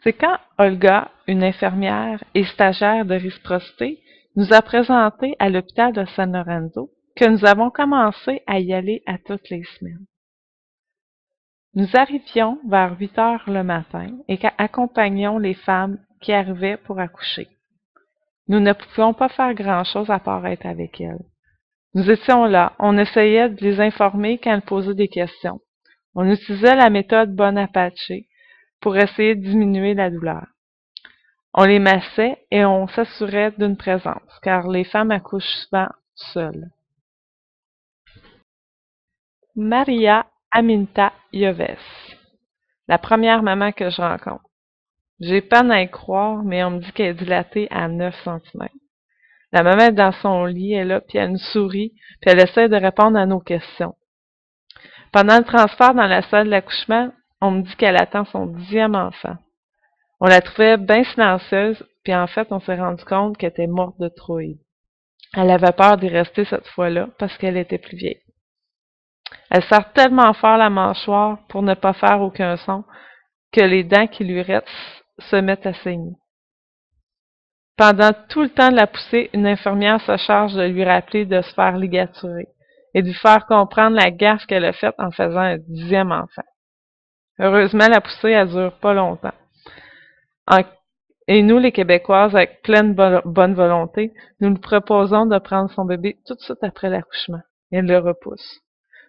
C'est quand Olga, une infirmière et stagiaire de réciprocité, nous a présenté à l'hôpital de San Lorenzo que nous avons commencé à y aller à toutes les semaines. Nous arrivions vers 8 heures le matin et accompagnions les femmes qui arrivaient pour accoucher. Nous ne pouvions pas faire grand-chose à part être avec elles. Nous étions là, on essayait de les informer quand elles posaient des questions. On utilisait la méthode Bon-Apache pour essayer de diminuer la douleur. On les massait et on s'assurait d'une présence, car les femmes accouchent souvent seules. Maria Aminta Yoves, la première maman que je rencontre. J'ai peine à y croire, mais on me dit qu'elle est dilatée à 9 cm. La maman est dans son lit, elle est là, puis elle nous sourit, puis elle essaie de répondre à nos questions. Pendant le transfert dans la salle d'accouchement, on me dit qu'elle attend son 10e enfant. On la trouvait bien silencieuse, puis en fait, on s'est rendu compte qu'elle était morte de trouille. Elle avait peur d'y rester cette fois-là, parce qu'elle était plus vieille. Elle serre tellement fort la mâchoire pour ne pas faire aucun son, que les dents qui lui restent se mettent à saigner. Pendant tout le temps de la poussée, une infirmière se charge de lui rappeler de se faire ligaturer et de lui faire comprendre la gaffe qu'elle a faite en faisant un 10e enfant. Heureusement, la poussée, elle dure pas longtemps. Et nous, les Québécoises, avec pleine bonne volonté, nous lui proposons de prendre son bébé tout de suite après l'accouchement. Elle le repousse.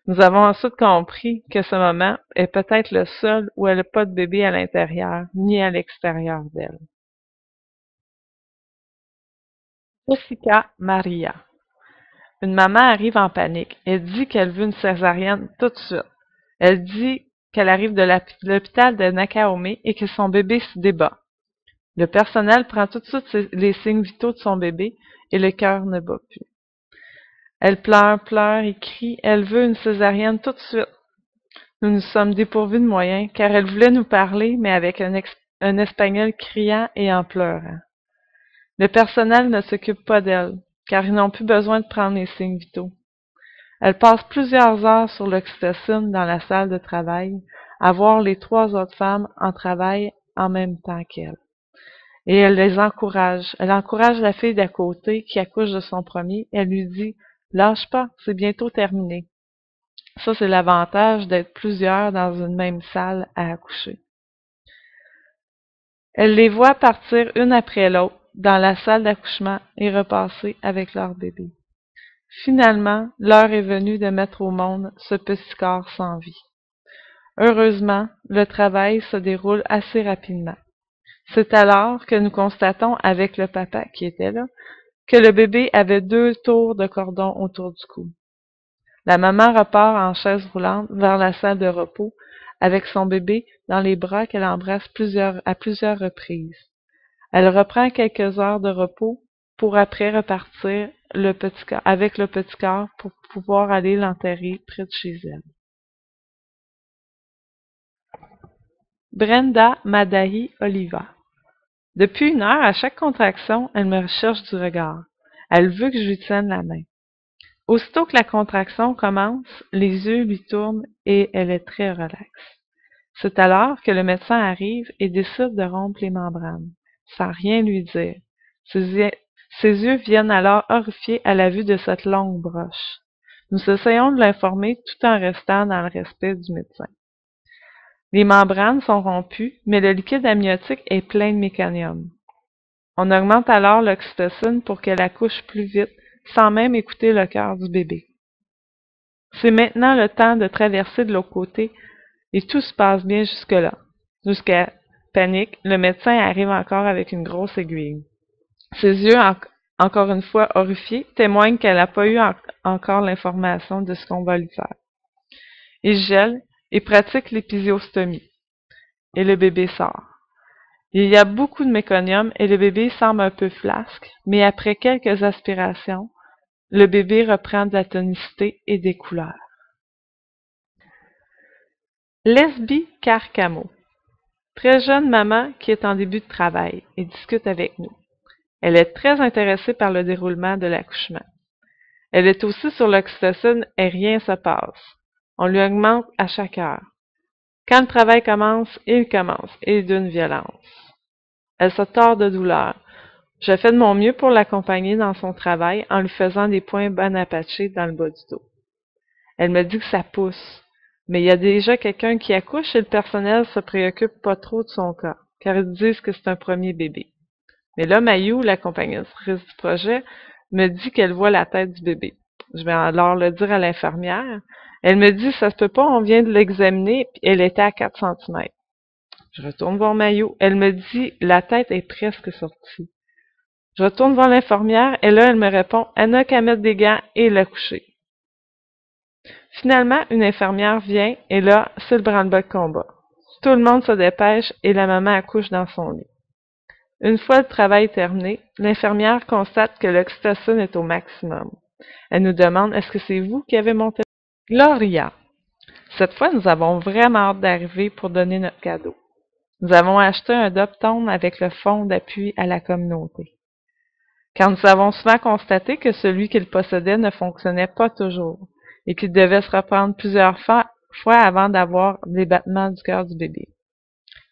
Nous avons ensuite compris que ce moment est peut-être le seul où elle n'a pas de bébé à l'intérieur ni à l'extérieur d'elle. Jessica Maria. Une maman arrive en panique. Elle dit qu'elle veut une césarienne tout de suite. Elle dit qu'elle arrive de l'hôpital de Nakaome et que son bébé se débat. Le personnel prend tout de suite les signes vitaux de son bébé et le cœur ne bat plus. Elle pleure et crie. Elle veut une césarienne tout de suite. Nous nous sommes dépourvus de moyens, car elle voulait nous parler, mais avec un espagnol criant et en pleurant. Le personnel ne s'occupe pas d'elle, car ils n'ont plus besoin de prendre les signes vitaux. Elle passe plusieurs heures sur l'oxytocine dans la salle de travail, à voir les 3 autres femmes en travail en même temps qu'elle. Et elle les encourage. Elle encourage la fille d'à côté qui accouche de son premier. Elle lui dit « Lâche pas, c'est bientôt terminé. » Ça, c'est l'avantage d'être plusieurs dans une même salle à accoucher. Elle les voit partir une après l'autre dans la salle d'accouchement et repasser avec leur bébé. Finalement, l'heure est venue de mettre au monde ce petit corps sans vie. Heureusement, le travail se déroule assez rapidement. C'est alors que nous constatons avec le papa qui était là que le bébé avait 2 tours de cordon autour du cou. La maman repart en chaise roulante vers la salle de repos avec son bébé dans les bras qu'elle embrasse à plusieurs reprises. Elle reprend quelques heures de repos pour après repartir avec le petit corps pour pouvoir aller l'enterrer près de chez elle. Brenda Madahi Oliva. Depuis 1 heure, à chaque contraction, elle me recherche du regard. Elle veut que je lui tienne la main. Aussitôt que la contraction commence, les yeux lui tournent et elle est très relaxe. C'est alors que le médecin arrive et décide de rompre les membranes, sans rien lui dire. Ses yeux viennent alors horrifiés à la vue de cette longue broche. Nous essayons de l'informer tout en restant dans le respect du médecin. Les membranes sont rompues, mais le liquide amniotique est plein de méconium. On augmente alors l'oxytocine pour qu'elle accouche plus vite, sans même écouter le cœur du bébé. C'est maintenant le temps de traverser de l'autre côté et tout se passe bien jusque-là. Jusqu'à panique, le médecin arrive encore avec une grosse aiguille. Ses yeux, encore une fois horrifiés, témoignent qu'elle n'a pas eu encore l'information de ce qu'on va lui faire. Il gèle et pratique l'épisostomie. Et le bébé sort. Il y a beaucoup de méconium et le bébé semble un peu flasque, mais après quelques aspirations, le bébé reprend de la tonicité et des couleurs. Lesbie Carcamo. Très jeune maman qui est en début de travail et discute avec nous. Elle est très intéressée par le déroulement de l'accouchement. Elle est aussi sur l'oxytocine et rien se passe. On lui augmente à chaque heure. Quand le travail commence, il commence, et d'une violence. Elle se tord de douleur. Je fais de mon mieux pour l'accompagner dans son travail en lui faisant des points bonapatchés dans le bas du dos. Elle me dit que ça pousse, mais il y a déjà quelqu'un qui accouche et le personnel se préoccupe pas trop de son cas, car ils disent que c'est un premier bébé. Mais là, Mayou, l'accompagnatrice du projet, me dit qu'elle voit la tête du bébé. Je vais alors le dire à l'infirmière. Elle me dit, ça se peut pas, on vient de l'examiner, puis elle était à 4 centimètres. Je retourne voir Mayou. Elle me dit, la tête est presque sortie. Je retourne voir l'infirmière, et là, elle me répond, elle n'a qu'à mettre des gants et l'accoucher. Finalement, une infirmière vient, et là, c'est le branle-bas de combat. Tout le monde se dépêche, et la maman accouche dans son lit. Une fois le travail terminé, l'infirmière constate que l'oxytocine est au maximum. Elle nous demande, est-ce que c'est vous qui avez monté? Gloria. Cette fois, nous avons vraiment hâte d'arriver pour donner notre cadeau. Nous avons acheté un Doptone avec le fonds d'appui à la communauté. Car nous avons souvent constaté que celui qu'il possédait ne fonctionnait pas toujours et qu'il devait se reprendre plusieurs fois avant d'avoir les battements du cœur du bébé.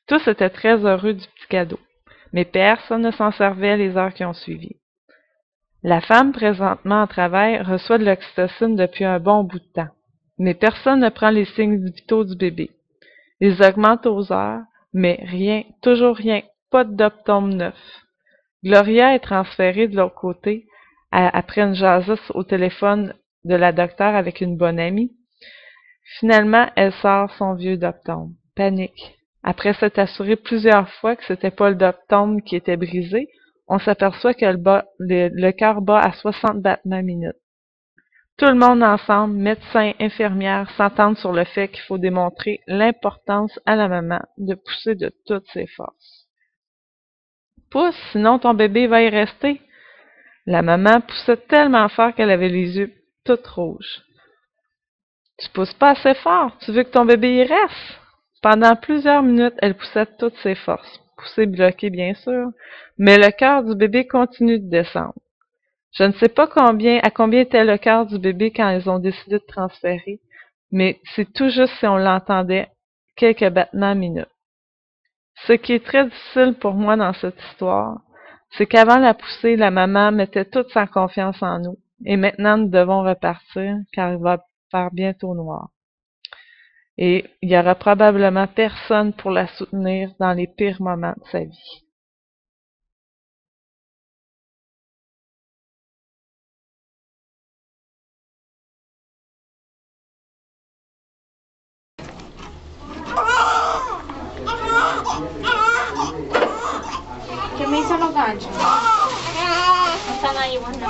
Tous étaient très heureux du petit cadeau, mais personne ne s'en servait les heures qui ont suivi. La femme présentement en travail reçoit de l'oxytocine depuis un bon bout de temps, mais personne ne prend les signes vitaux du bébé. Ils augmentent aux heures, mais rien, toujours rien, pas de Doptone neuf. Gloria est transférée de l'autre côté après une jasette au téléphone de la docteure avec une bonne amie. Finalement, elle sort son vieux Doptone. Panique. Après s'être assuré plusieurs fois que c'était pas le Doptone qui était brisé, on s'aperçoit que le cœur bat à 60 battements minute. Tout le monde ensemble, médecins, infirmières, s'entendent sur le fait qu'il faut démontrer l'importance à la maman de pousser de toutes ses forces. Pousse, sinon ton bébé va y rester. La maman poussait tellement fort qu'elle avait les yeux toutes rouges. Tu pousses pas assez fort, tu veux que ton bébé y reste. Pendant plusieurs minutes, elle poussait de toutes ses forces. Poussée bloquée, bien sûr, mais le cœur du bébé continue de descendre. Je ne sais pas à combien était le cœur du bébé quand ils ont décidé de transférer, mais c'est tout juste si on l'entendait quelques battements minutes. Ce qui est très difficile pour moi dans cette histoire, c'est qu'avant la poussée, la maman mettait toute sa confiance en nous, et maintenant nous devons repartir car il va faire bientôt noir. Et il y aura probablement personne pour la soutenir dans les pires moments de sa vie. May isa magaja. Basta naiwan na.